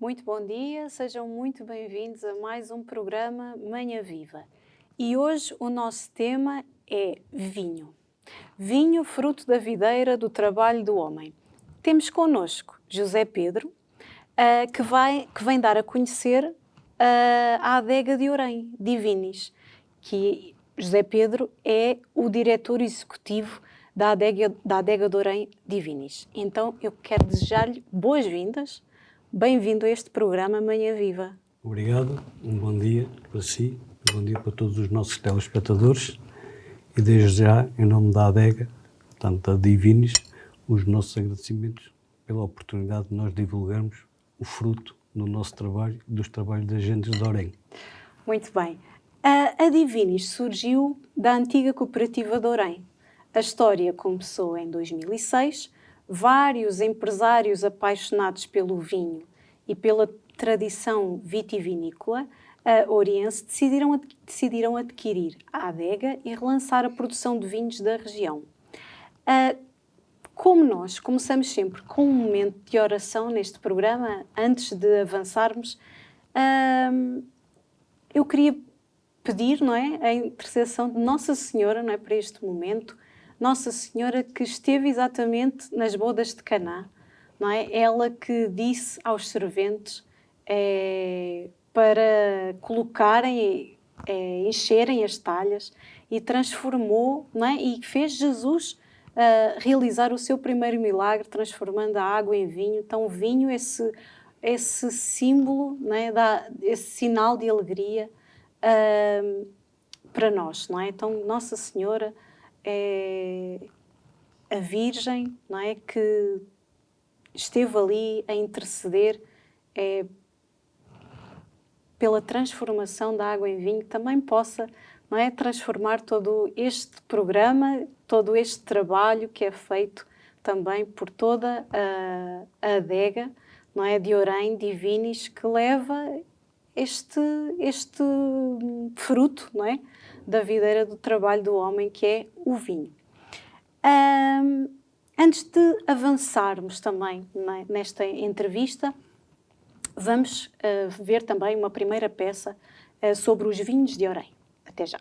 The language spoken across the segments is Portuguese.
Muito bom dia, sejam muito bem-vindos a mais um programa Manhã Viva. E hoje o nosso tema é vinho. Vinho, fruto da videira do trabalho do homem. Temos connosco José Pedro, que vem dar a conhecer a adega de Orém, Divinis, que José Pedro é o diretor executivo da adega de Orém Divinis. Então eu quero desejar-lhe boas-vindas. Bem-vindo a este programa Manhã Viva. Obrigado, um bom dia para si, um bom dia para todos os nossos telespectadores e desde já, em nome da adega, portanto da Divinis, os nossos agradecimentos pela oportunidade de nós divulgarmos o fruto do nosso trabalho e dos trabalhos das gentes de Orém. Muito bem. A Divinis surgiu da antiga cooperativa de Orém. A história começou em 2006. Vários empresários apaixonados pelo vinho e pela tradição vitivinícola oriense decidiram adquirir a adega e relançar a produção de vinhos da região. Como nós começamos sempre com um momento de oração neste programa, antes de avançarmos, eu queria pedir, não é, a intercessão de Nossa Senhora, não é, para este momento. Nossa Senhora que esteve exatamente nas bodas de Caná, não é? Ela que disse aos serventes para colocarem, encherem as talhas e transformou, não é? E fez Jesus realizar o seu primeiro milagre, transformando a água em vinho. Então o vinho, esse símbolo, não é? Esse sinal de alegria para nós, não é? Então Nossa Senhora é a Virgem, não é, que esteve ali a interceder pela transformação da água em vinho, também possa, não é, transformar todo este programa, todo este trabalho que é feito também por toda a adega, não é, de Orém Divinis, que leva este fruto, não é, da videira do trabalho do homem, que é o vinho. Antes de avançarmos também nesta entrevista, vamos ver também uma primeira peça sobre os vinhos de Orém. Até já.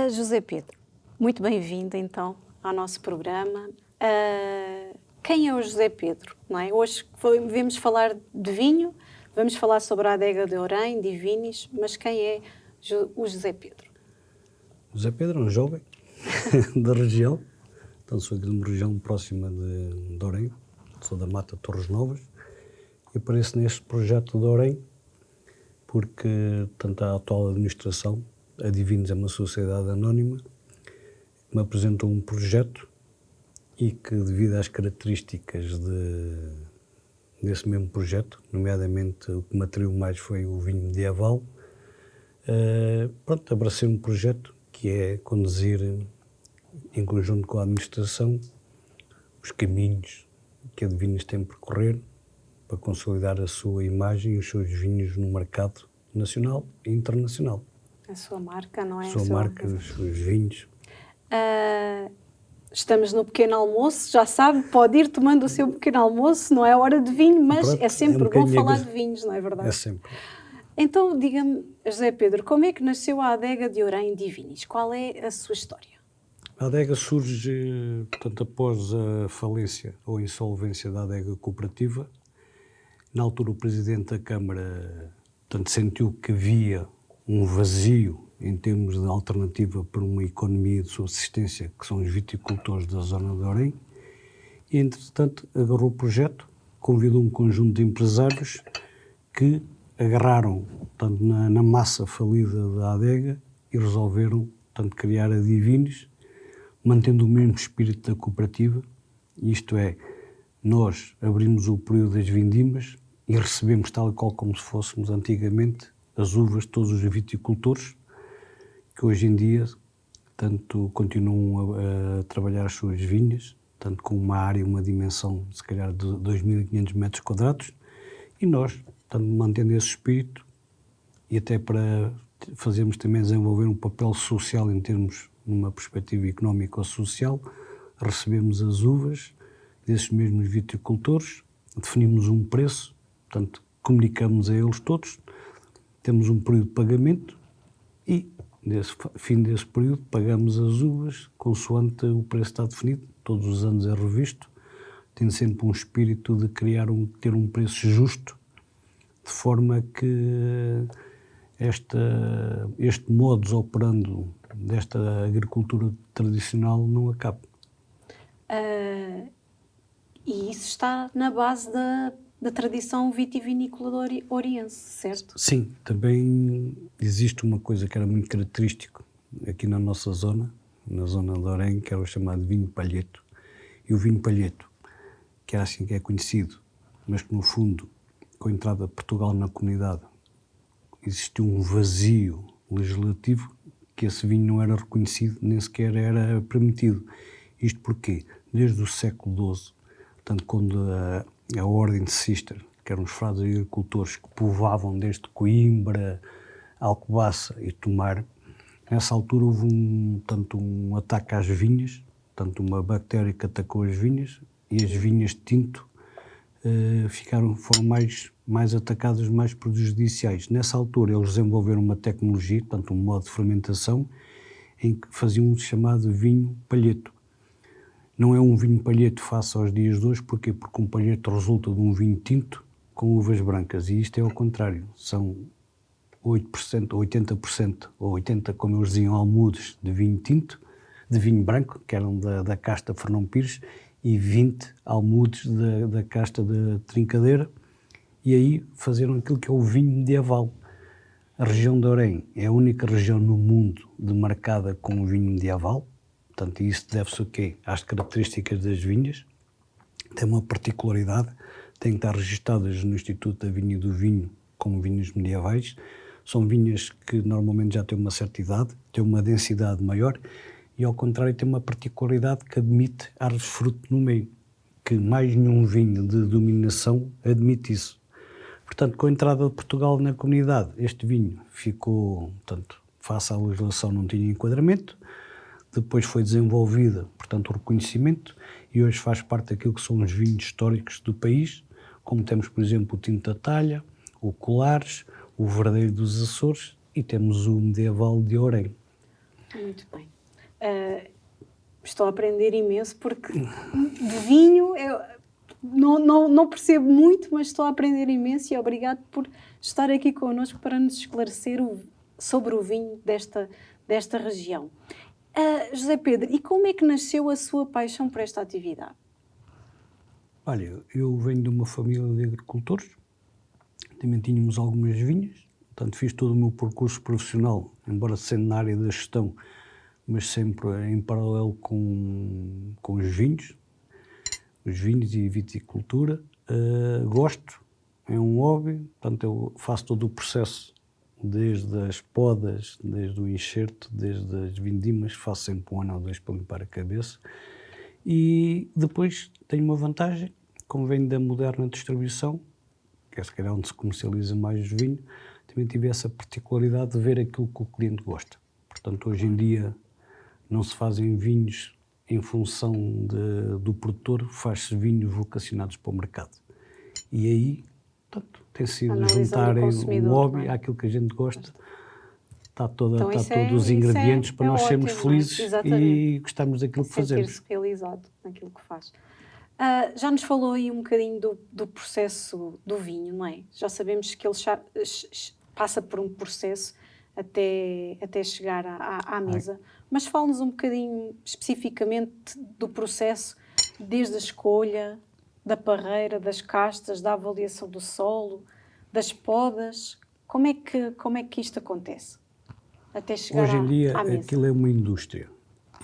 José Pedro, muito bem-vindo então ao nosso programa. Quem é o José Pedro? Não é? Hoje vimos falar de vinho, Vamos falar sobre a adega de Orém, Divinis, mas quem é o José Pedro? O José Pedro é um jovem da região, então sou de uma região próxima de Orém, sou da Mata Torres Novas, e apareço neste projeto de Orém porque tanto a atual administração, a Divinis é uma sociedade anónima, me apresentou um projeto e que, devido às características desse mesmo projeto, nomeadamente o que me atraiu mais foi o vinho medieval, abracei um projeto que é conduzir, em conjunto com a administração, os caminhos que a Divinis tem a percorrer para consolidar a sua imagem e os seus vinhos no mercado nacional e internacional. A sua marca, não é? A sua marca, os vinhos. Estamos no pequeno almoço, já sabe, pode ir tomando o seu pequeno almoço, não é hora de vinho, mas é sempre bom falar de vinhos, não é verdade? É sempre. Então, diga-me, José Pedro, como é que nasceu a adega de Orém Divinis? Qual é a sua história? A adega surge, portanto, após a falência ou insolvência da adega cooperativa. Na altura, o Presidente da Câmara, portanto, sentiu que havia um vazio em termos de alternativa para uma economia de subsistência, que são os viticultores da zona de Orém, e, entretanto, agarrou o projeto, convidou um conjunto de empresários que agarraram, portanto, na massa falida da adega e resolveram, portanto, criar a Divinis, mantendo o mesmo espírito da cooperativa, isto é, nós abrimos o período das vindimas e recebemos, tal e qual como se fôssemos antigamente, as uvas de todos os viticultores, que hoje em dia tanto continuam a trabalhar as suas vinhas, tanto com uma área, uma dimensão, se calhar, de 2.500 metros quadrados, e nós, tanto mantendo esse espírito, e até para fazermos também desenvolver um papel social em termos, numa perspectiva económica ou social, recebemos as uvas desses mesmos viticultores, definimos um preço, portanto, comunicamos a eles todos, temos um período de pagamento e, fim desse período, pagamos as uvas consoante o preço está definido, todos os anos é revisto, tendo sempre um espírito de ter um preço justo, de forma que este modus operandi desta agricultura tradicional não acabe. E isso está na base da tradição vitivinícola oriense, certo? Sim, também existe uma coisa que era muito característico aqui na nossa zona, na zona de Orém, que era o chamado vinho palheto. E o vinho palheto, que era assim que é conhecido, mas que no fundo, com a entrada de Portugal na comunidade, existiu um vazio legislativo que esse vinho não era reconhecido, nem sequer era permitido. Isto porquê? Desde o século XII, portanto, quando a Ordem de Cister, que eram os frades agricultores que povoavam desde Coimbra, Alcobaça e Tomar, nessa altura houve um ataque às vinhas, portanto, uma bactéria que atacou as vinhas, e as vinhas de tinto foram mais atacadas, mais prejudiciais. Nessa altura eles desenvolveram uma tecnologia, portanto um modo de fermentação, em que faziam um chamado vinho palheto. Não é um vinho palheto face aos dias de hoje, porquê? Porque um palheto resulta de um vinho tinto com uvas brancas, e isto é ao contrário, são 8%, 80%, ou 80%, como eles diziam, almudes de vinho tinto, de vinho branco, que eram da casta Fernão Pires, e 20 almudes da casta da Trincadeira, e aí fazeram aquilo que é o vinho medieval. A região de Orém é a única região no mundo demarcada com o vinho medieval, portanto, isso deve-se o quê? Às características das vinhas, tem uma particularidade, têm que estar registadas no Instituto da Vinha e do Vinho como vinhos medievais, são vinhas que normalmente já têm uma certa idade, têm uma densidade maior, e ao contrário tem uma particularidade que admite árvores de fruto no meio, que mais nenhum vinho de denominação admite isso. Portanto, com a entrada de Portugal na comunidade, este vinho ficou, portanto, face à legislação não tinha enquadramento, depois foi desenvolvida, portanto, o reconhecimento, e hoje faz parte daquilo que são os vinhos históricos do país, como temos, por exemplo, o Tinto da Talha, o Colares, o Verdeiro dos Açores e temos o Medieval de Orém. Muito bem. Estou a aprender imenso porque de vinho não percebo muito, mas estou a aprender imenso e obrigado por estar aqui connosco para nos esclarecer sobre o vinho desta região. José Pedro, e como é que nasceu a sua paixão por esta atividade? Olha, eu venho de uma família de agricultores, também tínhamos algumas vinhas, portanto fiz todo o meu percurso profissional, embora sendo na área da gestão, mas sempre em paralelo com os vinhos e viticultura. Gosto, é um hobby, portanto eu faço todo o processo, desde as podas, desde o enxerto, desde as vindimas, faço sempre 1 ano ou 2 para limpar a cabeça. E depois tenho uma vantagem, como venho da moderna distribuição, que é se calhar onde se comercializa mais vinho, também tive essa particularidade de ver aquilo que o cliente gosta. Portanto, hoje em dia não se fazem vinhos em função do produtor, faz-se vinhos vocacionados para o mercado. E aí, portanto, tem sido juntar o hobby àquilo que a gente gosta. Está todos os ingredientes para nós sermos felizes e gostarmos daquilo que fazemos. Sentir-se realizado naquilo que faz. Já nos falou aí um bocadinho do processo do vinho, não é? Já sabemos que ele passa por um processo até chegar à mesa. Mas fala-nos um bocadinho especificamente do processo, desde a escolha, da parreira, das castas, da avaliação do solo, das podas. Como é que isto acontece? Até chegar hoje em dia à mesa. Aquilo é uma indústria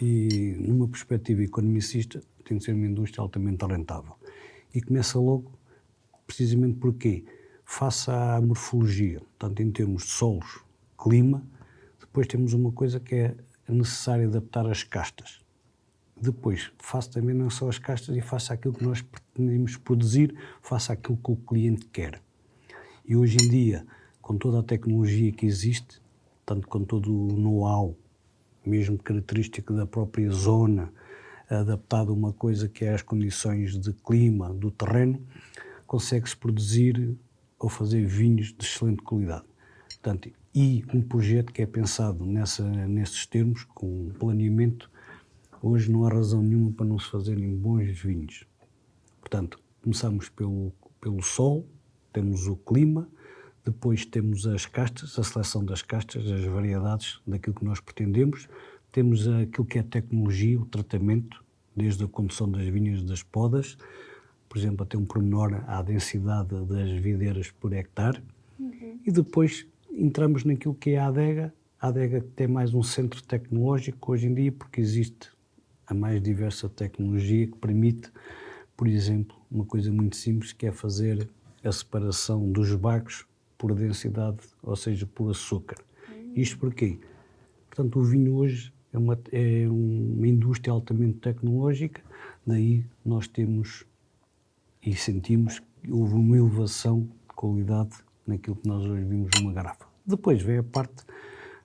e numa perspectiva economicista tem de ser uma indústria altamente rentável e começa logo precisamente porque face à morfologia, tanto em termos de solos, clima, depois temos uma coisa que é necessário adaptar as castas. Depois faço também não só as castas e faço aquilo que nós pretendemos produzir, faço aquilo que o cliente quer. E hoje em dia, com toda a tecnologia que existe, tanto com todo o know-how, mesmo característico da própria zona, adaptado a uma coisa que é as condições de clima do terreno, consegue-se produzir ou fazer vinhos de excelente qualidade. Portanto, e um projeto que é pensado nesses termos, com planeamento, hoje não há razão nenhuma para não se fazerem bons vinhos. Portanto, começamos pelo sol, temos o clima, depois temos as castas, a seleção das castas, as variedades daquilo que nós pretendemos, temos aquilo que é a tecnologia, o tratamento, desde a condução das vinhas, das podas, por exemplo, até um pormenor à densidade das videiras por hectare, e depois entramos naquilo que é a adega que tem mais um centro tecnológico hoje em dia, porque existe a mais diversa tecnologia que permite, por exemplo, uma coisa muito simples, que é fazer a separação dos bagos por densidade, ou seja, por açúcar. Isto porquê? Portanto, o vinho hoje é uma indústria altamente tecnológica, daí nós temos e sentimos que houve uma elevação de qualidade naquilo que nós hoje vimos numa garrafa. Depois vem a parte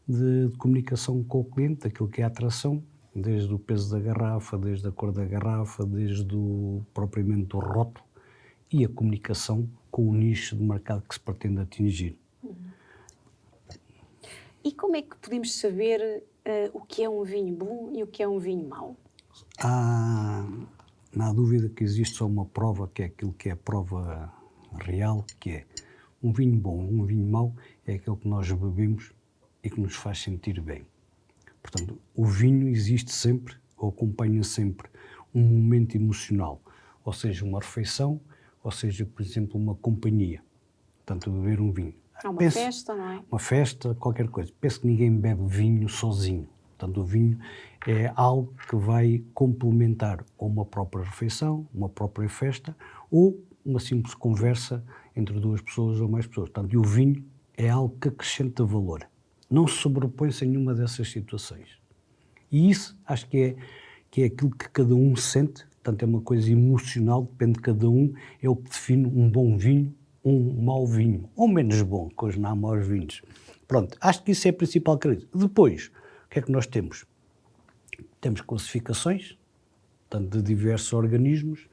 de comunicação com o cliente, aquilo que é a atração, desde o peso da garrafa, desde a cor da garrafa, desde propriamente o rótulo e a comunicação com o nicho de mercado que se pretende atingir. E como é que podemos saber o que é um vinho bom e o que é um vinho mau? Não há dúvida que existe só uma prova, que é aquilo que é a prova real, que é um vinho bom, um vinho mau, é aquele que nós bebemos e que nos faz sentir bem. Portanto, o vinho existe sempre, ou acompanha sempre, um momento emocional, ou seja, uma refeição, ou seja, por exemplo, uma companhia. Portanto, beber um vinho. É uma festa, não é? Uma festa, qualquer coisa. Penso que ninguém bebe vinho sozinho. Portanto, o vinho é algo que vai complementar ou uma própria refeição, uma própria festa, ou uma simples conversa entre duas pessoas ou mais pessoas. Portanto, e o vinho é algo que acrescenta valor. Não se sobrepõe-se a nenhuma dessas situações. E isso acho que é aquilo que cada um sente, portanto é uma coisa emocional, depende de cada um, é o que define um bom vinho, um mau vinho, ou menos bom, que hoje não há maus vinhos. Pronto, acho que isso é a principal característica. Depois, o que é que nós temos? Temos classificações, portanto, de diversos organismos,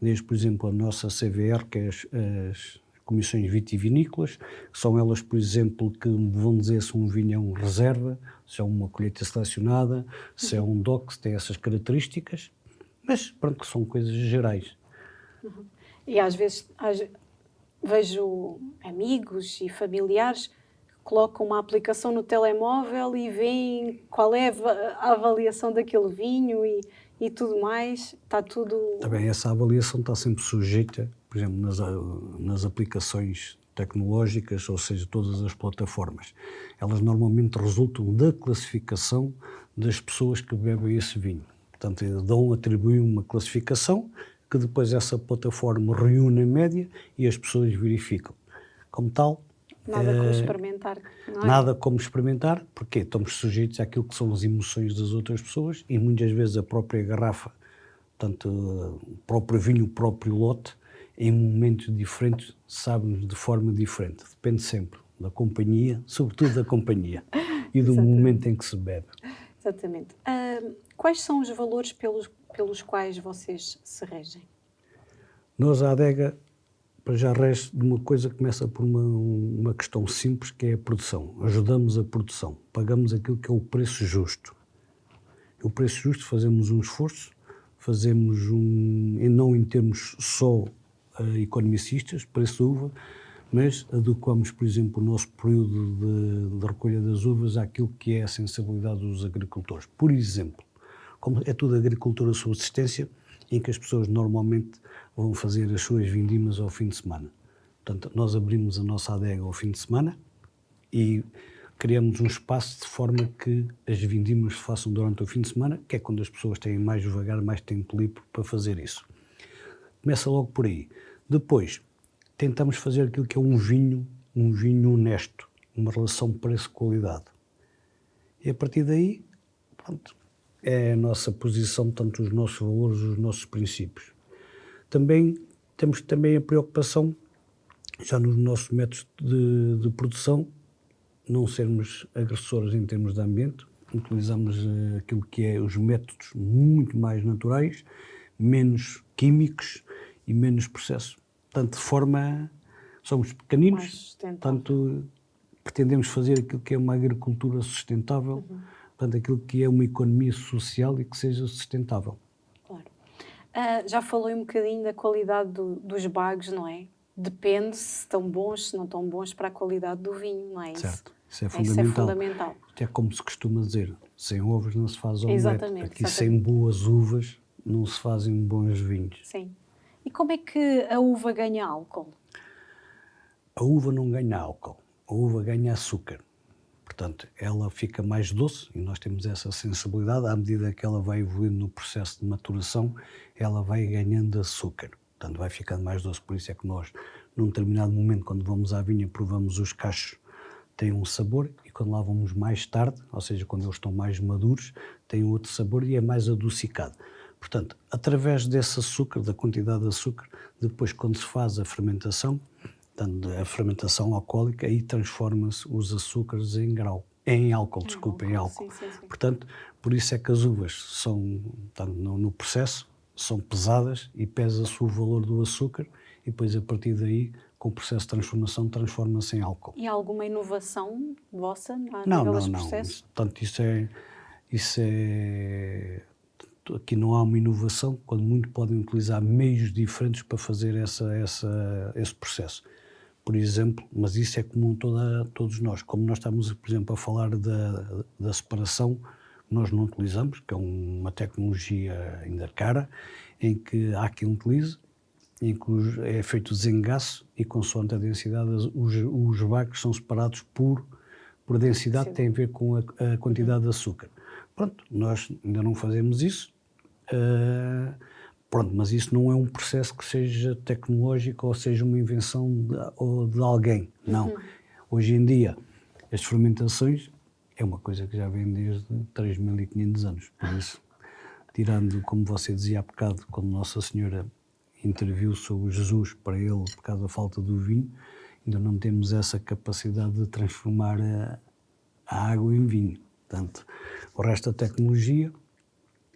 desde, por exemplo, a nossa CVR, que é as comissões vitivinícolas, que são elas, por exemplo, que vão dizer se um vinho é um reserva, se é uma colheita selecionada, se é um DOC, se tem essas características, mas pronto, que são coisas gerais. E às vezes vejo amigos e familiares que colocam uma aplicação no telemóvel e veem qual é a avaliação daquele vinho e tudo mais. Está tudo... Também essa avaliação está sempre sujeita, por exemplo, nas aplicações tecnológicas, ou seja, todas as plataformas. Elas normalmente resultam da classificação das pessoas que bebem esse vinho. Portanto, atribuem uma classificação que depois essa plataforma reúne a média e as pessoas verificam. Como tal... Nada como experimentar, não é? Nada como experimentar, porque estamos sujeitos àquilo que são as emoções das outras pessoas e muitas vezes a própria garrafa, portanto, o próprio vinho, o próprio lote, em momentos diferentes, sabe-nos de forma diferente. Depende sempre da companhia, sobretudo da companhia, e do momento em que se bebe. Exatamente. Quais são os valores pelos quais vocês se regem? Nós, a adega, para já rege de uma coisa que começa por uma questão simples, que é a produção. Ajudamos a produção, pagamos aquilo que é o preço justo. O preço justo, fazemos um esforço, e não em termos só economicistas, preço da uva, mas adequamos, por exemplo, o nosso período de recolha das uvas àquilo que é a sensibilidade dos agricultores. Por exemplo, como é tudo agricultura de subsistência, em que as pessoas normalmente vão fazer as suas vindimas ao fim de semana. Portanto, nós abrimos a nossa adega ao fim de semana e criamos um espaço de forma que as vindimas se façam durante o fim de semana, que é quando as pessoas têm mais devagar, mais tempo livre para fazer isso. Começa logo por aí. Depois, tentamos fazer aquilo que é um vinho honesto, uma relação preço-qualidade. E a partir daí, pronto, é a nossa posição, tanto os nossos valores, os nossos princípios. Também temos a preocupação, já nos nossos métodos de produção, não sermos agressores em termos de ambiente. Utilizamos aquilo que é os métodos muito mais naturais, menos químicos e menos processo. Portanto, de forma... Somos pequeninos, portanto, pretendemos fazer aquilo que é uma agricultura sustentável, portanto, aquilo que é uma economia social e que seja sustentável. Claro. Já falou um bocadinho da qualidade dos bagos, não é? Depende se estão bons, se não estão bons para a qualidade do vinho, não é isso? Certo, isso é fundamental. Isto é como se costuma dizer, sem uvas não se faz omelete. Exatamente. Aqui sem boas uvas não se fazem bons vinhos. Sim. E como é que a uva ganha álcool? A uva não ganha álcool, a uva ganha açúcar. Portanto, ela fica mais doce e nós temos essa sensibilidade. À medida que ela vai evoluindo no processo de maturação, ela vai ganhando açúcar. Portanto, vai ficando mais doce. Por isso é que nós, num determinado momento, quando vamos à vinha, provamos os cachos, têm um sabor, e quando lá vamos mais tarde, ou seja, quando eles estão mais maduros, têm outro sabor e é mais adocicado. Portanto, através desse açúcar, da quantidade de açúcar, depois quando se faz a fermentação alcoólica, aí transforma-se os açúcares em álcool. Sim, sim, sim. Portanto, por isso é que as uvas são, no processo, são pesadas e pesa-se o valor do açúcar e depois a partir daí, com o processo de transformação, transforma-se em álcool. E há alguma inovação vossa a nível deste processo? Portanto, isso é... Aqui não há uma inovação, quando muito podem utilizar meios diferentes para fazer esse processo. Por exemplo, mas isso é comum a todos nós. Como nós estamos, por exemplo, a falar da separação, nós não utilizamos, que é uma tecnologia ainda cara, em que há quem utilize, em que é feito desengaço e, consoante a densidade, os bagos são separados por densidade, que tem a ver com a quantidade de açúcar. Pronto, nós ainda não fazemos isso. Mas isso não é um processo que seja tecnológico ou seja uma invenção de alguém, não. Hoje em dia, as fermentações é uma coisa que já vem desde 3.500 anos, por isso, tirando, como você dizia há bocado, quando Nossa Senhora interviu sobre Jesus para ele por causa da falta do vinho, ainda não temos essa capacidade de transformar a água em vinho. Portanto, o resto da tecnologia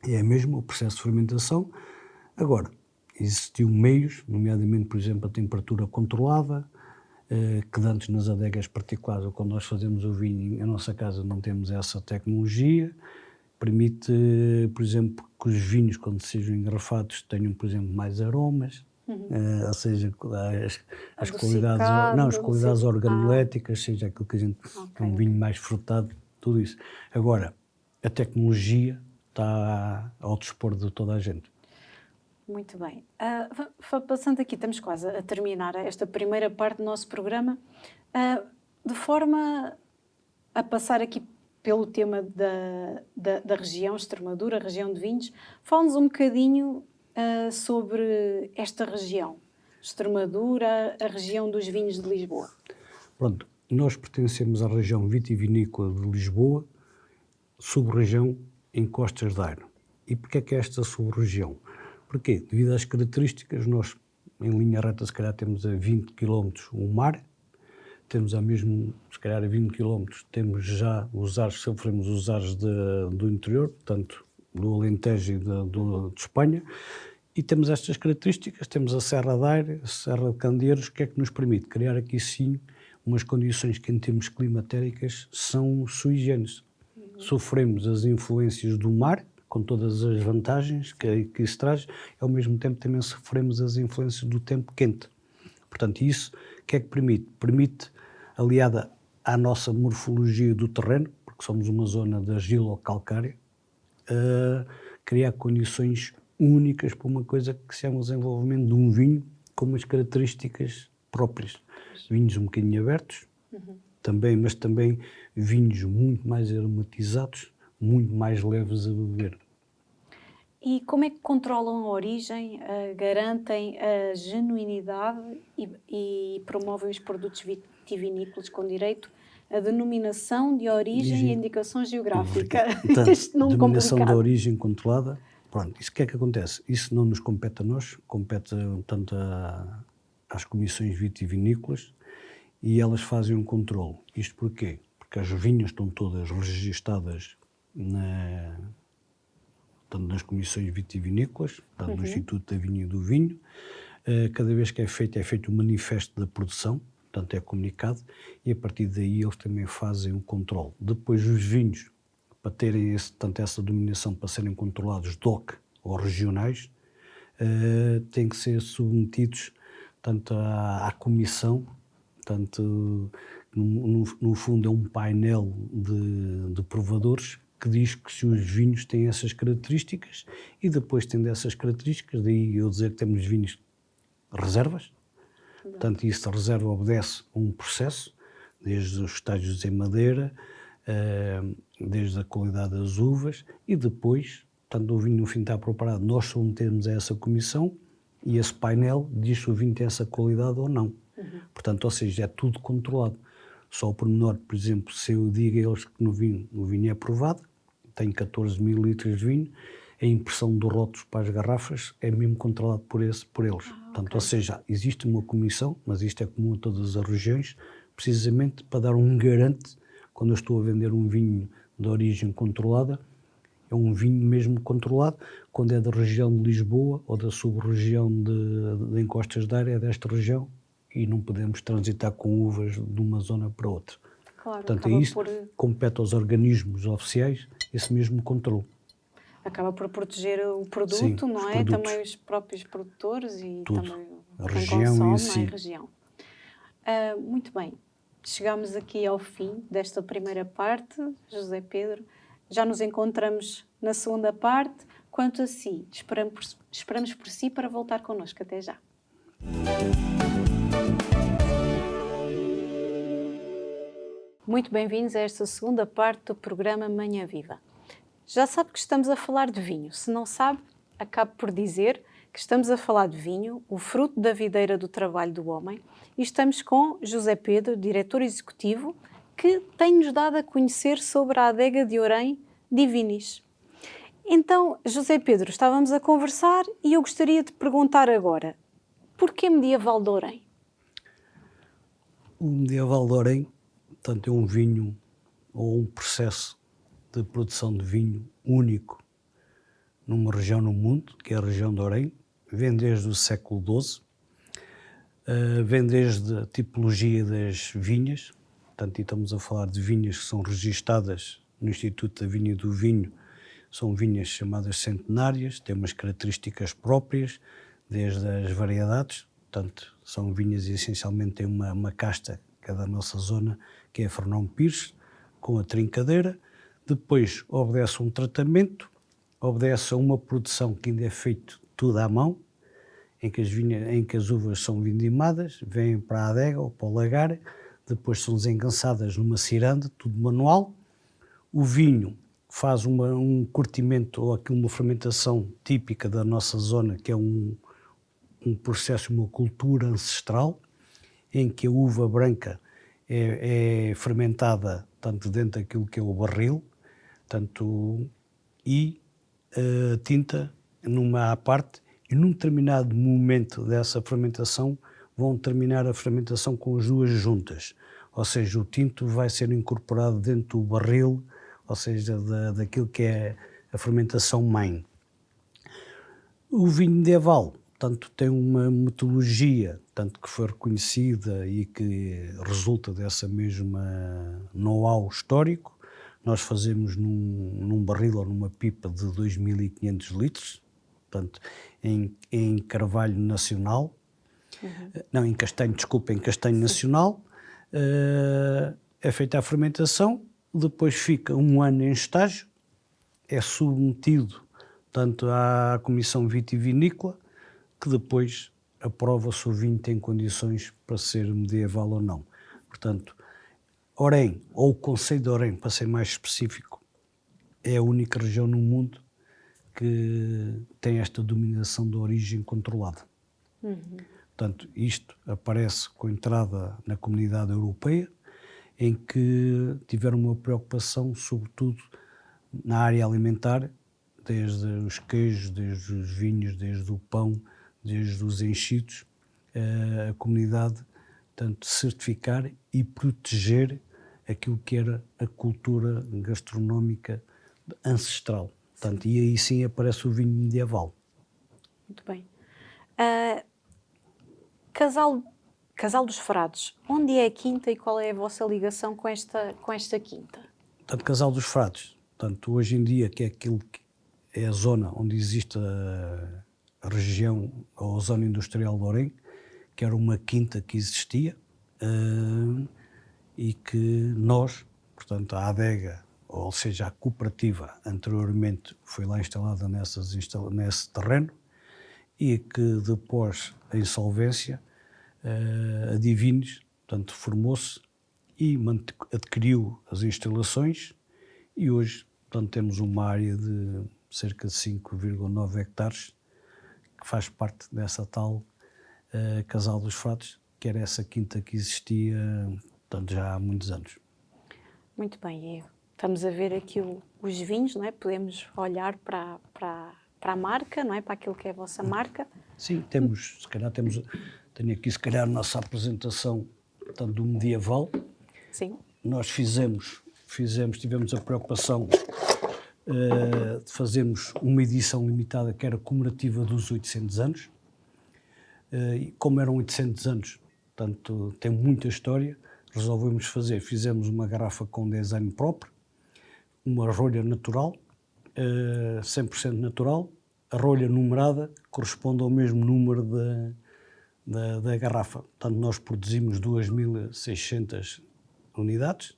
é mesmo o processo de fermentação. Agora, existiu meios, nomeadamente, por exemplo, a temperatura controlada, que antes nas adegas particulares, ou quando nós fazemos o vinho, em nossa casa não temos essa tecnologia. Permite, por exemplo, que os vinhos, quando sejam engarrafados, tenham, por exemplo, mais aromas. ou seja, as qualidades, Adocicado, não, as qualidades sei. organoléticas, seja aquilo que a gente é um vinho mais frutado, tudo isso. Agora, a tecnologia está ao dispor de toda a gente. Muito bem. Passando aqui, estamos quase a terminar esta primeira parte do nosso programa, de forma a passar aqui pelo tema da região, Extremadura, região de vinhos. Fala-nos um bocadinho sobre esta região, Extremadura, a região dos vinhos de Lisboa. Pronto, nós pertencemos à região vitivinícola de Lisboa, sub-região em Costas de Aire. E porquê é que é esta sub-região? Porquê? Devido às características, nós em linha reta se calhar temos a 20 km o mar, temos a mesmo, se calhar a 20 km, temos já os ares, sofremos os ares do interior, portanto do Alentejo e de Espanha, e temos estas características, temos a Serra de Aire, a Serra de Candeiros, que é que nos permite criar aqui sim umas condições que em termos climatéricas são sui generis. Sofremos as influências do mar, com todas as vantagens que isso traz, e ao mesmo tempo também sofremos as influências do tempo quente. Portanto, isso o que é que permite? Permite, aliada à nossa morfologia do terreno, porque somos uma zona de argilo-calcária, criar condições únicas para uma coisa que se chama o desenvolvimento de um vinho com umas características próprias. Vinhos um bocadinho abertos, também, mas também vinhos muito mais aromatizados, muito mais leves a beber. E como é que controlam a origem, garantem a genuinidade e promovem os produtos vitivinícolas com direito à denominação de origem e indicação geográfica? Portanto, denominação de origem controlada. Pronto, isso o que é que acontece? Isso não nos compete a nós, compete tanto às comissões vitivinícolas, e elas fazem um controle. Isto porquê? Porque as vinhas estão todas registadas tanto nas comissões vitivinícolas, tanto no Instituto da Vinha e do Vinho. Cada vez que é feito um manifesto da produção, portanto é comunicado, e a partir daí eles também fazem o controle. Depois os vinhos, para terem tanto essa denominação, para serem controlados DOC ou regionais, têm que ser submetidos tanto à comissão, tanto no fundo é um painel de provadores que diz que se os vinhos têm essas características, e depois tendo essas características, daí eu dizer que temos vinhos reservas. Portanto, isso a reserva obedece a um processo, desde os estágios em madeira, desde a qualidade das uvas, e depois, tanto o vinho no fim está preparado, nós submetemos a essa comissão, e esse painel diz se o vinho tem essa qualidade ou não. Portanto, ou seja, é tudo controlado. Só o pormenor, por exemplo, se eu digo a eles que o vinho é aprovado, tem 14 mil litros de vinho, a impressão dos rótulos para as garrafas é mesmo controlado por eles. Portanto, ou seja, existe uma comissão, mas isto é comum a todas as regiões, precisamente para dar um garante, quando eu estou a vender um vinho de origem controlada, é um vinho mesmo controlado. Quando é da região de Lisboa ou da sub-região de Encostas de Aire, é desta região, e não podemos transitar com uvas de uma zona para outra. Claro, portanto, é isso compete aos organismos oficiais esse mesmo controle. Acaba por proteger o produto, sim, não é? Também os próprios produtores e tudo. Também a quem região consome, em si. não é? A região. Muito bem, chegamos aqui ao fim desta primeira parte, José Pedro. Já nos encontramos na segunda parte. Quanto a si, esperamos por si para voltar connosco. Até já. Muito bem-vindos a esta segunda parte do programa Manhã Viva. Já sabe que estamos a falar de vinho. Se não sabe, acabo por dizer que estamos a falar de vinho, o fruto da videira do trabalho do homem, e estamos com José Pedro, diretor executivo, que tem-nos dado a conhecer sobre a adega de Orém Divinis. Então, José Pedro, estávamos a conversar e eu gostaria de perguntar agora, porquê Medieval de Orém? O Medieval de Orém, portanto, é um vinho ou um processo de produção de vinho único numa região no mundo, que é a região de Orém. Vem desde o século XII, vem desde a tipologia das vinhas, portanto, e estamos a falar de vinhas que são registadas no Instituto da Vinha e do Vinho, são vinhas chamadas centenárias, têm umas características próprias, desde as variedades, portanto, são vinhas e essencialmente têm uma casta, que é da nossa zona, que é a Fernão Pires, com a trincadeira. Depois obedece um tratamento, obedece a uma produção que ainda é feito tudo à mão, em que as uvas são vindimadas, vêm para a adega ou para o lagar, depois são desengançadas numa ciranda, tudo manual. O vinho faz um curtimento ou uma fermentação típica da nossa zona, que é um processo, uma cultura ancestral, em que a uva branca é fermentada tanto dentro daquilo que é o barril, e a tinta numa à parte, e num determinado momento dessa fermentação vão terminar a fermentação com as duas juntas, ou seja, o tinto vai ser incorporado dentro do barril, ou seja, daquilo que é a fermentação mãe. O vinho medieval, tanto tem uma metodologia, tanto que foi reconhecida e que resulta dessa mesma know-how histórico. Nós fazemos num barril ou numa pipa de 2.500 litros, portanto, em carvalho nacional, não, em castanho, desculpa, em castanho nacional. É feita a fermentação, depois fica um ano em estágio, é submetido tanto à Comissão Vitivinícola, que depois aprova se o vinho tem condições para ser medieval ou não. Portanto, Orém, ou o Concelho de Orém, para ser mais específico, é a única região no mundo que tem esta dominação de origem controlada. Portanto, isto aparece com a entrada na Comunidade Europeia, em que tiveram uma preocupação, sobretudo, na área alimentar, desde os queijos, desde os vinhos, desde o pão, desde os enchidos, a comunidade, tanto certificar e proteger aquilo que era a cultura gastronómica ancestral. Portanto, e aí sim aparece o vinho medieval. Muito bem. Casal dos Frades, onde é a quinta e qual é a vossa ligação com esta quinta? Portanto, Casal dos Frades, portanto, hoje em dia, que é aquilo que é a zona onde existe a região ou a zona industrial de Orém, que era uma quinta que existia, e que nós, portanto, a adega, ou seja, a cooperativa, anteriormente foi lá instalada nesse terreno, e que depois a insolvência, a Divines, portanto, formou-se e adquiriu as instalações, e hoje, portanto, temos uma área de cerca de 5,9 hectares que faz parte dessa tal Casal dos Frades, que era essa quinta que existia, portanto, já há muitos anos. Muito bem, estamos a ver aqui os vinhos, não é? Podemos olhar para a marca, não é? Para aquilo que é a vossa marca. Sim, tenho aqui se calhar a nossa apresentação, portanto, do medieval. Sim. Nós tivemos a preocupação de fazermos uma edição limitada que era comemorativa dos 800 anos. E como eram 800 anos, portanto, tem muita história, fizemos uma garrafa com design próprio, uma rolha natural, 100% natural, a rolha numerada corresponde ao mesmo número da garrafa. Portanto, nós produzimos 2.600 unidades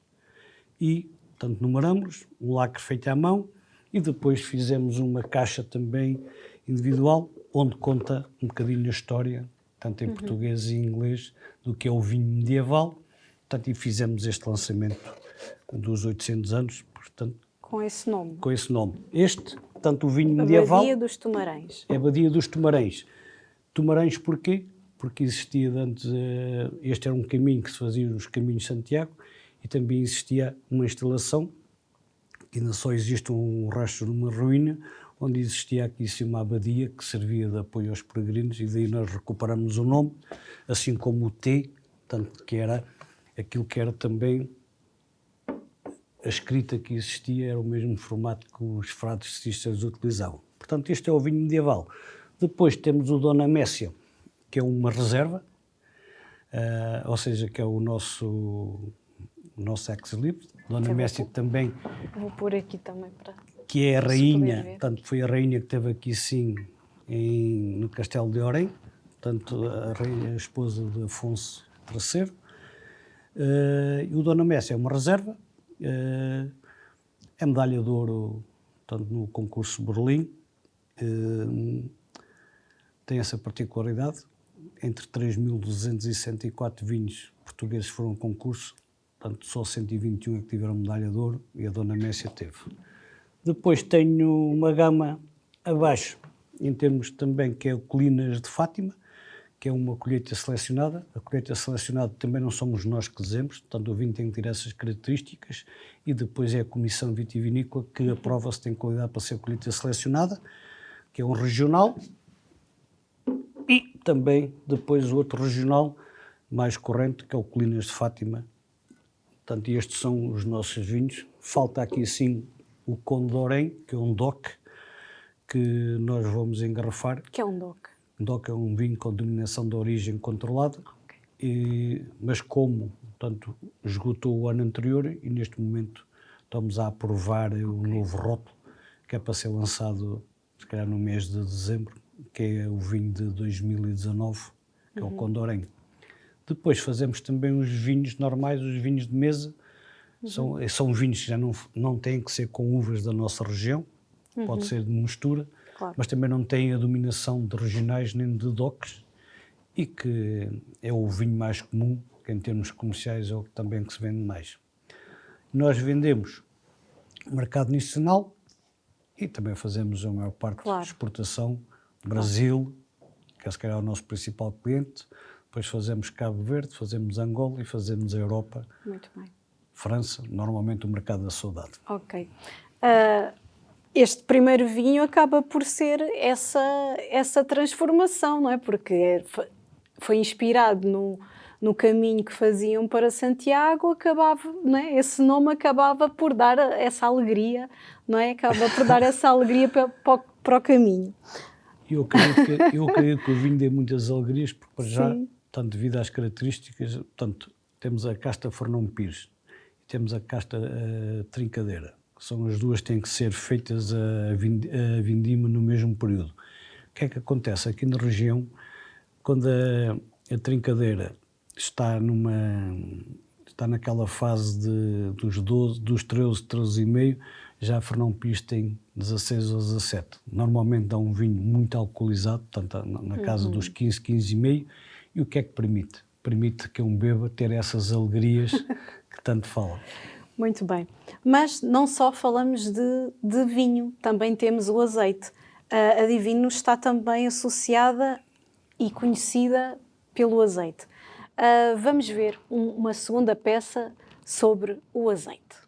e, portanto, numeramos, um lacre feito à mão, e depois fizemos uma caixa também individual, onde conta um bocadinho a história, tanto em português e inglês, do que é o vinho medieval. Portanto, e fizemos este lançamento dos 800 anos, portanto, com esse nome. Com esse nome. Portanto, o vinho medieval... A Badia dos Tomarães. É a Badia dos Tomarães. Tomarães porquê? Porque existia antes, este era um caminho que se fazia nos caminhos de Santiago, e também existia uma instalação, que ainda só existe um rastro de uma ruína, onde existia aqui sim uma abadia que servia de apoio aos peregrinos, e daí nós recuperamos o nome, assim como o T, tanto que era aquilo que era também a escrita que existia, era o mesmo formato que os frades cíceros utilizavam. Portanto, este é o vinho medieval. Depois temos o Dona Messia, que é uma reserva, ou seja, que é o nosso ex-libris. Dona Messia também... Vou pôr aqui também para... Que é a rainha, portanto, foi a rainha que teve aqui sim no Castelo de Orém, portanto, a esposa de Afonso III. E o Dona Messia é uma reserva, é medalha de ouro, portanto, no concurso Berlim. Tem essa particularidade, entre 3.264 vinhos portugueses foram ao concurso, portanto, só 121 é que tiveram medalha de ouro e a Dona Messia teve. Depois tenho uma gama abaixo, em termos também, que é o Colinas de Fátima, que é uma colheita selecionada. A colheita selecionada também não somos nós que dizemos, portanto o vinho tem que ter essas características e depois é a Comissão Vitivinícola que aprova se tem qualidade para ser colheita selecionada, que é um regional, e também depois o outro regional mais corrente, que é o Colinas de Fátima. Portanto, estes são os nossos vinhos. Falta aqui sim o Conde de Orém, que é um DOC, que nós vamos engarrafar. Que é um DOC? DOC é um vinho com denominação de origem controlada, mas como, portanto, esgotou o ano anterior e neste momento estamos a aprovar o novo rótulo, que é para ser lançado, se calhar, no mês de dezembro, que é o vinho de 2019, que é o Conde de Orém. Depois fazemos também os vinhos normais, os vinhos de mesa. São vinhos que já não têm que ser com uvas da nossa região, pode ser de mistura, claro, mas também não têm a dominação de regionais nem de DOCs, e que é o vinho mais comum, que em termos comerciais é o que também que se vende mais. Nós vendemos mercado nacional e também fazemos a maior parte de exportação, Brasil, que é se calhar o nosso principal cliente, depois fazemos Cabo Verde, fazemos Angola e fazemos a Europa. Muito bem. França, normalmente o mercado da saudade. Ok. Este primeiro vinho acaba por ser essa transformação, não é? Porque foi inspirado no caminho que faziam para Santiago, não é? Esse nome acabava por dar essa alegria, não é? Acaba por dar essa alegria para o caminho. Eu acredito que o vinho dê muitas alegrias, porque para já, tanto devido às características, portanto, temos a casta Fernão Pires e temos a casta Trincadeira. São as duas que têm que ser feitas a vindima no mesmo período. O que é que acontece? Aqui na região, quando a Trincadeira está naquela fase dos 13, 13,5, já a Fernão Pires tem 16 ou 17. Normalmente dá um vinho muito alcoolizado, portanto, na casa dos 15, 15,5. E o que é que permite? Permite que um beba ter essas alegrias que tanto fala. Muito bem. Mas não só falamos de vinho, também temos o azeite. A Divino está também associada e conhecida pelo azeite. Vamos ver uma segunda peça sobre o azeite.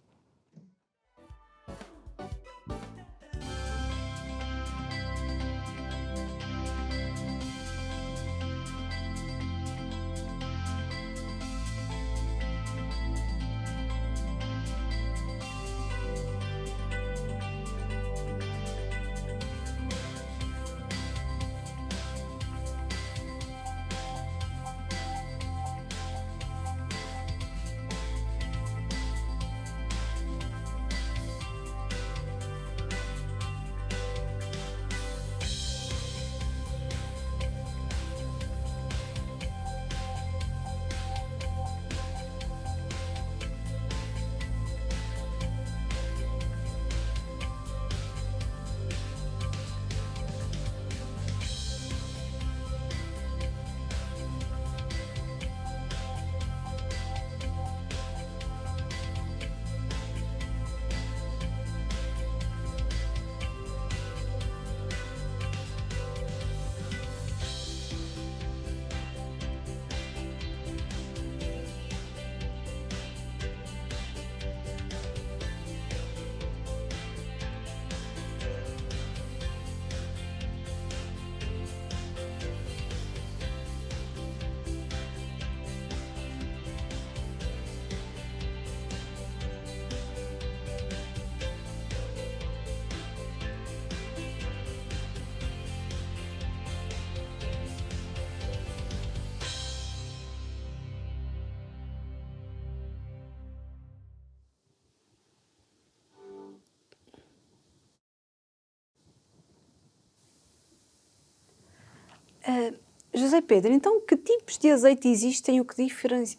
José Pedro, então que tipos de azeite existem e o que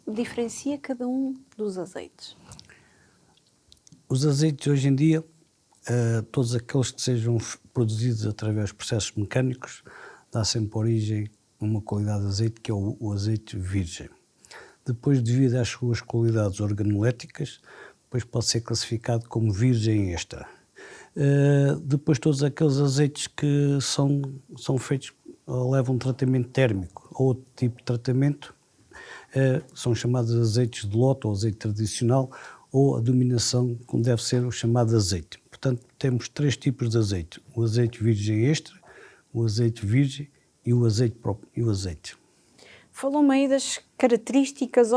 diferencia cada um dos azeites? Os azeites hoje em dia, todos aqueles que sejam produzidos através de processos mecânicos, dá sempre origem a uma qualidade de azeite que é o azeite virgem. Depois, devido às suas qualidades organoléticas, depois pode ser classificado como virgem extra. Depois todos aqueles azeites que são feitos ou levam tratamento térmico ou outro tipo de tratamento, são chamados azeites de lote ou azeite tradicional, ou a denominação como deve ser o chamado azeite. Portanto, temos 3 tipos de azeite: o azeite virgem extra, o azeite virgem e o azeite próprio e o azeite. Falou-me aí das características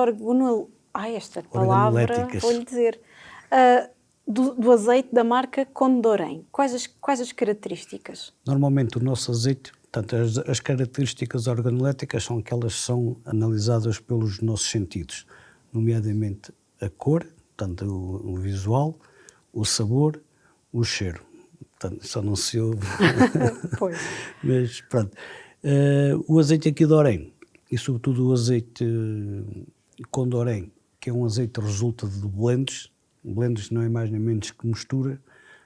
esta palavra vou-lhe dizer. Do azeite da marca Condorém. Quais as características? Normalmente o nosso azeite, portanto, as características organoléticas são aquelas que são analisadas pelos nossos sentidos, nomeadamente a cor, portanto, o visual, o sabor, o cheiro. Portanto, só não se ouve. Pois. Mas pronto. O azeite aqui de Orém, e sobretudo o azeite Condorém, que é um azeite que resulta de blends. Blends não é mais nem menos que mistura,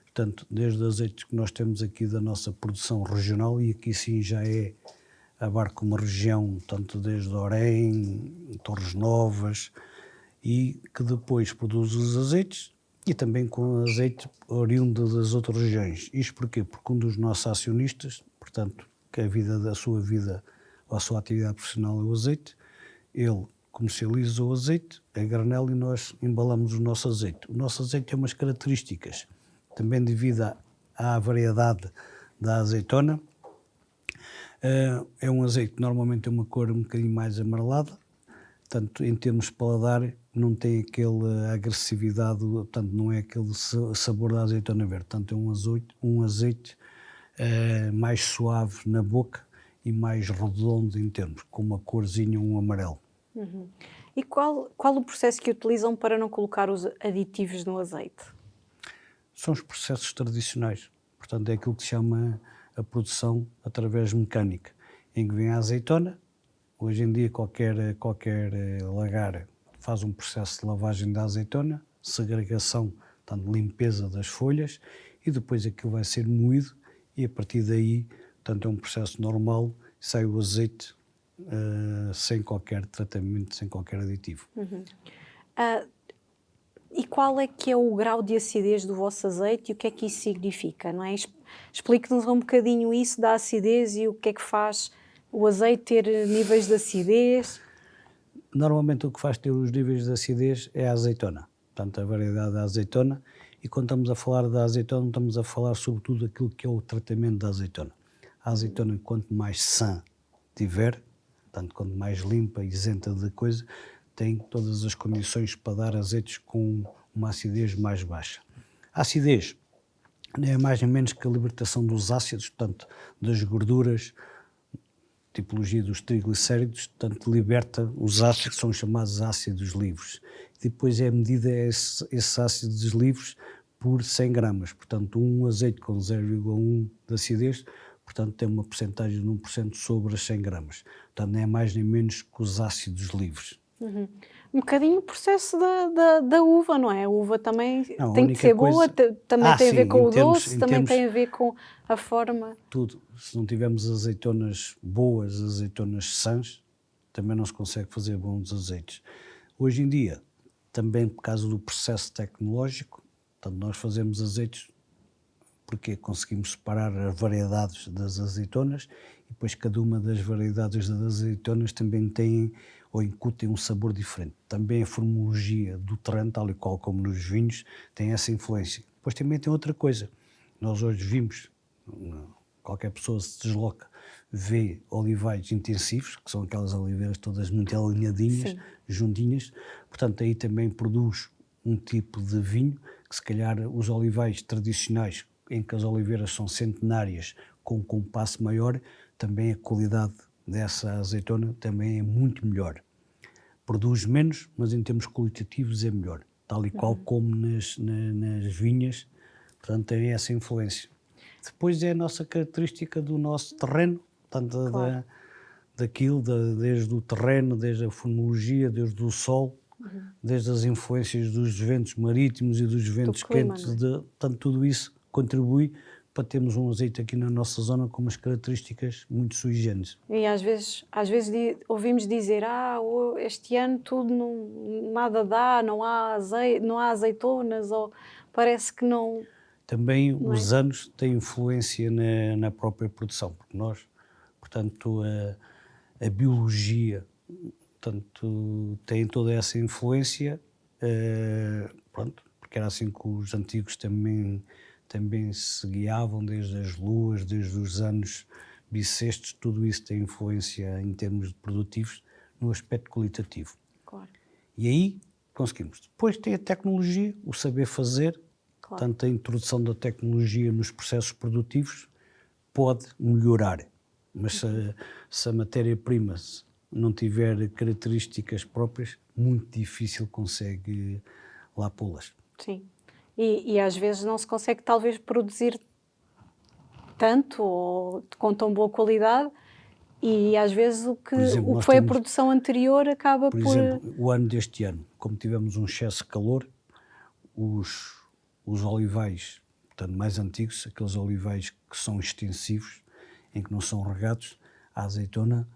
portanto, desde os azeites que nós temos aqui da nossa produção regional, e aqui sim já abarca uma região, tanto desde Orém, Torres Novas, e que depois produz os azeites, e também com azeite oriundo das outras regiões. Isto porquê? Porque um dos nossos acionistas, portanto, que a sua vida ou a sua atividade profissional é o azeite, ele comercializa o azeite a granel e nós embalamos o nosso azeite. O nosso azeite tem umas características, também devido à variedade da azeitona. É um azeite que normalmente tem uma cor um bocadinho mais amarelada, portanto, em termos de paladar, não tem aquela agressividade, portanto, não é aquele sabor da azeitona verde. Portanto, é um azeite mais suave na boca e mais redondo em termos, com uma corzinha, um amarelo. Uhum. E qual o processo que utilizam para não colocar os aditivos no azeite? São os processos tradicionais. Portanto, é aquilo que se chama a produção através mecânica, em que vem a azeitona. Hoje em dia qualquer lagar faz um processo de lavagem da azeitona, segregação, portanto, limpeza das folhas, e depois aquilo vai ser moído, e a partir daí, portanto, é um processo normal, sai o azeite sem qualquer tratamento, sem qualquer aditivo. Uhum. E qual é que é o grau de acidez do vosso azeite e o que é que isso significa, não é? Explique-nos um bocadinho isso da acidez e o que é que faz o azeite ter níveis de acidez. Normalmente o que faz ter os níveis de acidez é a azeitona, portanto a variedade da azeitona, e quando estamos a falar da azeitona estamos a falar sobretudo daquilo que é o tratamento da azeitona. A azeitona, quanto mais sã tiver, portanto quanto mais limpa e isenta de coisa, tem todas as condições para dar azeites com uma acidez mais baixa. A acidez não é mais nem menos que a libertação dos ácidos, portanto das gorduras, tipologia dos triglicéridos, portanto liberta os ácidos que são chamados ácidos livres. Depois é medida esses ácidos livres por 100 gramas, portanto um azeite com 0,1 de acidez, portanto tem uma percentagem de 1% sobre as 100 gramas. Portanto não é mais nem menos que os ácidos livres. Uhum. Um bocadinho o processo da uva, não é? A uva também não, tem que ser boa, também tem a ver com o doce, também tem a ver com a forma. Tudo. Se não tivermos azeitonas boas, azeitonas sãs, também não se consegue fazer bons azeites. Hoje em dia, também por causa do processo tecnológico, portanto, nós fazemos azeites porque conseguimos separar as variedades das azeitonas, e depois cada uma das variedades das azeitonas também tem ou incutem um sabor diferente. Também a formologia do terreno, tal e qual como nos vinhos, tem essa influência. Depois também tem outra coisa. Nós hoje vimos, qualquer pessoa se desloca, vê olivais intensivos, que são aquelas oliveiras todas muito alinhadinhas, sim, juntinhas. Portanto, aí também produz um tipo de vinho que, se calhar, os olivais tradicionais, em que as oliveiras são centenárias, com um compasso maior, também a qualidade dessa azeitona também é muito melhor. Produz menos, mas em termos qualitativos é melhor, tal e qual como nas vinhas, portanto tem essa influência. Depois é a nossa característica do nosso terreno, portanto claro, daquilo, desde o terreno, desde a fonologia, desde o sol, desde as influências dos ventos marítimos e dos ventos clima, quentes, não é? portanto, tudo isso contribui para termos um azeite aqui na nossa zona com umas características muito sui generis. E às vezes ouvimos dizer, este ano tudo nada dá, não há azeite, não há azeitonas, ou parece que não. Também Não é? os anos têm influência na própria produção, porque nós, portanto, a biologia, portanto, tem toda essa influência, pronto, porque era assim que os antigos também se guiavam, desde as luas, desde os anos bissextos, tudo isso tem influência em termos produtivos no aspecto qualitativo. Claro, E aí conseguimos. Depois tem a tecnologia, o saber fazer, claro. tanto a introdução da tecnologia nos processos produtivos pode melhorar, mas se a matéria-prima não tiver características próprias, muito difícil consegue lá pô-las. Sim. E às vezes não se consegue talvez produzir tanto ou com tão boa qualidade, e às vezes o que Nós foi a temos, produção anterior acaba por por. exemplo, o ano deste ano, como tivemos um excesso de calor, os olivais, portanto, mais antigos, aqueles olivais que são extensivos, em que não são regados, a azeitona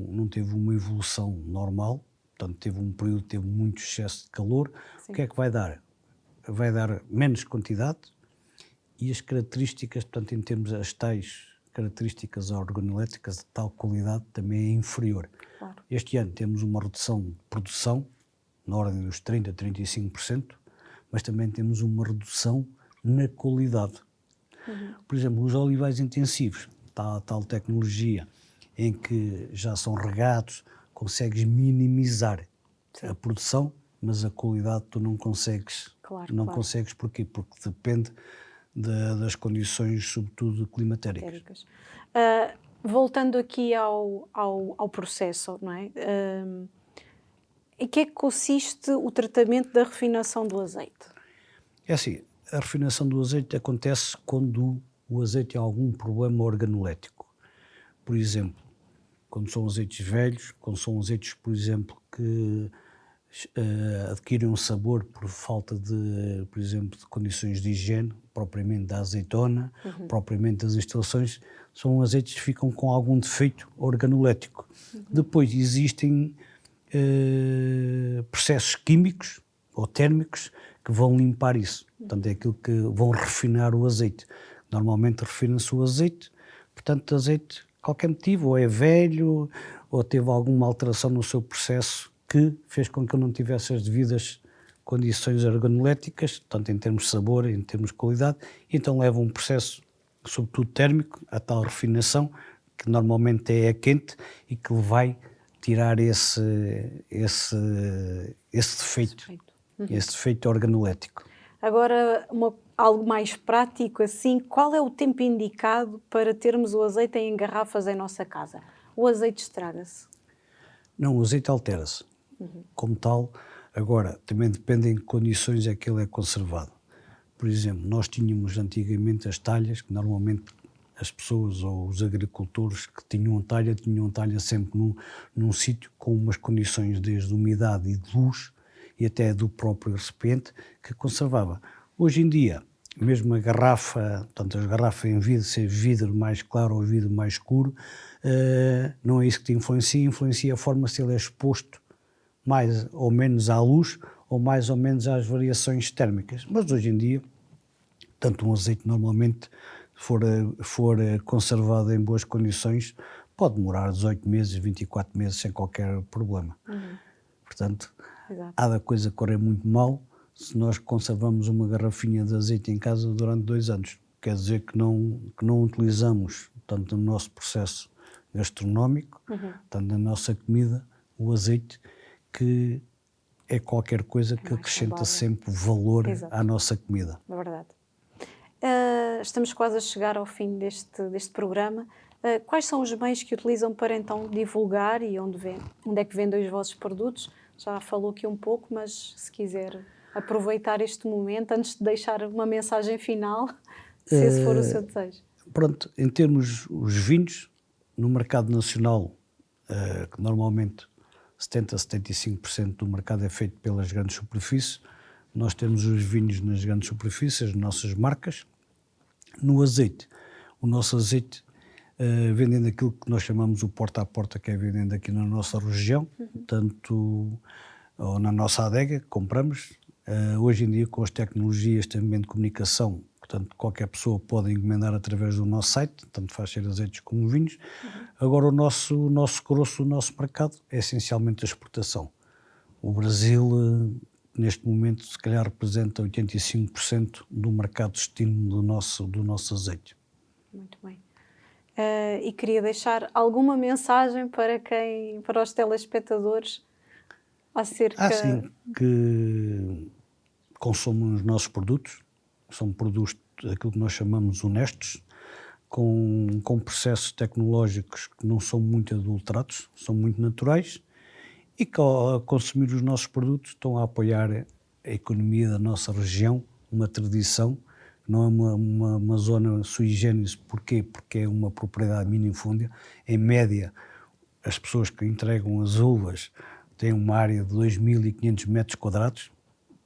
não teve uma evolução normal, portanto, teve um período que teve muito excesso de calor. Sim. O que é que vai dar? Vai dar menos quantidade e as características, portanto, em termos das tais características organolétricas de tal qualidade, também é inferior. Claro. Este ano temos uma redução de produção, na ordem dos 30% a 35%, mas também temos uma redução na qualidade. Por exemplo, os olivais intensivos, tal tecnologia em que já são regados, consegues minimizar a produção, mas a qualidade tu não consegues. Claro, Não claro. consegues porquê? Porque depende das condições, sobretudo climatéricas. Voltando aqui ao processo, não é? Em que é que consiste o tratamento da refinação do azeite? É assim, a refinação do azeite acontece quando o azeite tem algum problema organolético. Por exemplo, quando são azeites velhos, quando são azeites, por exemplo, que adquirem um sabor por falta de, por exemplo, de condições de higiene, propriamente da azeitona, propriamente das instalações, são azeites que ficam com algum defeito organolético. Depois existem processos químicos ou térmicos que vão limpar isso. Portanto, é aquilo que vão refinar o azeite. Normalmente refina-se o azeite, portanto, o azeite, qualquer motivo, ou é velho, ou teve alguma alteração no seu processo que fez com que ele não tivesse as devidas condições organoléticas, tanto em termos de sabor, em termos de qualidade, então leva um processo, sobretudo térmico, a tal refinação, que normalmente é quente e que vai tirar esse defeito organolético. Agora, algo mais prático assim, qual é o tempo indicado para termos o azeite em garrafas em nossa casa? O azeite estraga-se? Não, o azeite altera-se, como tal. Agora, também depende em que condições é que ele é conservado. Por exemplo, nós tínhamos antigamente as talhas, que normalmente as pessoas ou os agricultores que tinham talha sempre num sítio com umas condições desde umidade e de luz e até do próprio recipiente que conservava. Hoje em dia, mesmo a garrafa, tanto as garrafas em vidro, ser vidro mais claro ou vidro mais escuro, não é isso que te influencia a forma se ele é exposto mais ou menos à luz ou mais ou menos às variações térmicas. Mas hoje em dia, tanto um azeite normalmente, for conservado em boas condições, pode demorar 18 meses, 24 meses sem qualquer problema. Portanto, Exato. há da coisa correr muito mal se nós conservamos uma garrafinha de azeite em casa durante 2 anos. Quer dizer que não utilizamos, tanto no nosso processo gastronómico, tanto na nossa comida, o azeite, que é qualquer coisa que acrescenta sempre valor à nossa comida. É verdade. Estamos quase a chegar ao fim deste programa. Quais são os meios que utilizam para então divulgar e onde é que vendem os vossos produtos? Já falou aqui um pouco, mas se quiser aproveitar este momento antes de deixar uma mensagem final, se esse for o seu desejo. Pronto, em termos os vinhos, no mercado nacional, que normalmente 70% a 75% do mercado é feito pelas grandes superfícies, nós temos os vinhos nas grandes superfícies, as nossas marcas. No azeite, o nosso azeite, vendendo aquilo que nós chamamos o porta a porta, que é vendendo aqui na nossa região, tanto ou na nossa adega que compramos. Hoje em dia, com as tecnologias também de comunicação, portanto, qualquer pessoa pode encomendar através do nosso site, tanto faz ser azeites como vinhos. Agora, o nosso grosso, o nosso mercado é essencialmente a exportação. O Brasil, neste momento, se calhar representa 85% do mercado destino do nosso azeite. Muito bem. E queria deixar alguma mensagem para os telespectadores acerca... Sim, que consumam os nossos produtos. São produtos, aquilo que nós chamamos honestos, com processos tecnológicos que não são muito adulterados, são muito naturais, e que ao consumir os nossos produtos estão a apoiar a economia da nossa região, uma tradição, não é uma zona sui generis. Porquê? Porque é uma propriedade minifúndia. Em média, as pessoas que entregam as uvas têm uma área de 2.500 metros quadrados,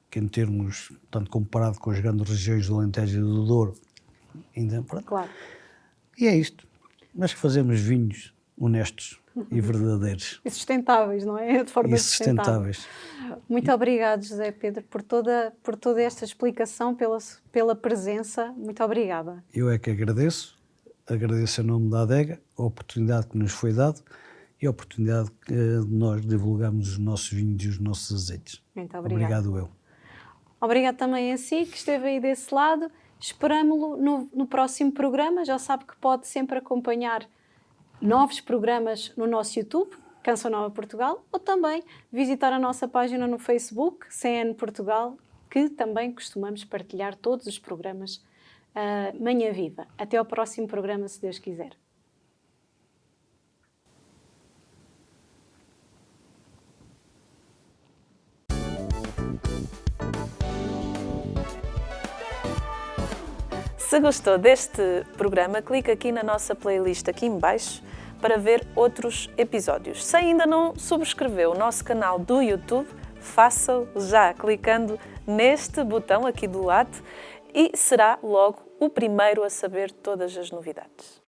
que em termos, tanto comparado com as grandes regiões do Alentejo e do Douro, ainda... Claro. E é isto. Nós fazemos vinhos honestos e verdadeiros. E sustentáveis, não é? De forma sustentável. Muito obrigado, José Pedro, por toda esta explicação, pela presença. Muito obrigada. Eu é que agradeço em nome da adega a oportunidade que nos foi dada e a oportunidade de nós divulgarmos os nossos vinhos e os nossos azeites. Muito obrigado. Obrigado eu. Obrigado também a si, que esteve aí desse lado. Esperamo-lo no próximo programa. Já sabe que pode sempre acompanhar novos programas no nosso YouTube, Canção Nova Portugal, ou também visitar a nossa página no Facebook, CN Portugal, que também costumamos partilhar todos os programas Manhã Viva. Até ao próximo programa, se Deus quiser. Se gostou deste programa, clique aqui na nossa playlist aqui em baixo para ver outros episódios. Se ainda não subscreveu o nosso canal do YouTube, faça-o já clicando neste botão aqui do lado e será logo o primeiro a saber todas as novidades.